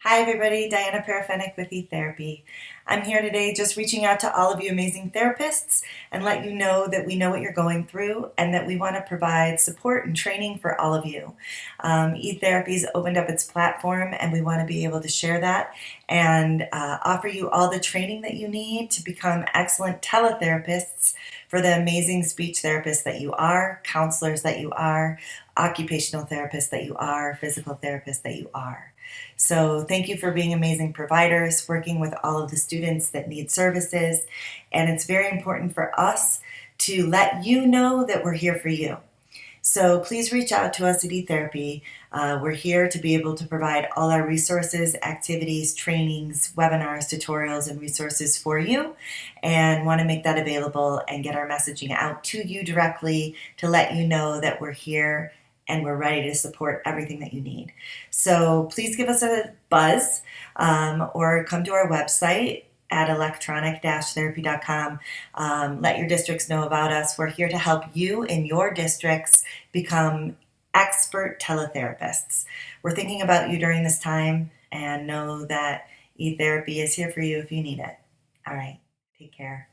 Hi everybody, Diana Parafiniuk with eTherapy. I'm here today just reaching out to all of you amazing therapists and let you know that we know what you're going through and that we want to provide support and training for all of you. eTherapy's opened up its platform and we want to be able to share that and offer you all the training that you need to become excellent teletherapists for the amazing speech therapists that you are, counselors that you are, occupational therapists that you are, physical therapists that you are. So thank you for being amazing providers, working with all of the students that need services. And it's very important for us to let you know that we're here for you. So please reach out to us at eTherapy. We're here to be able to provide all our resources, activities, trainings, webinars, tutorials, and resources for you, and want to make that available and get our messaging out to you directly to let you know that we're here and we're ready to support everything that you need. So please give us a buzz or come to our website at electronic-therapy.com. Let your districts know about us. We're here to help you in your districts become expert teletherapists. We're thinking about you during this time and know that eTherapy is here for you if you need it. All right, take care.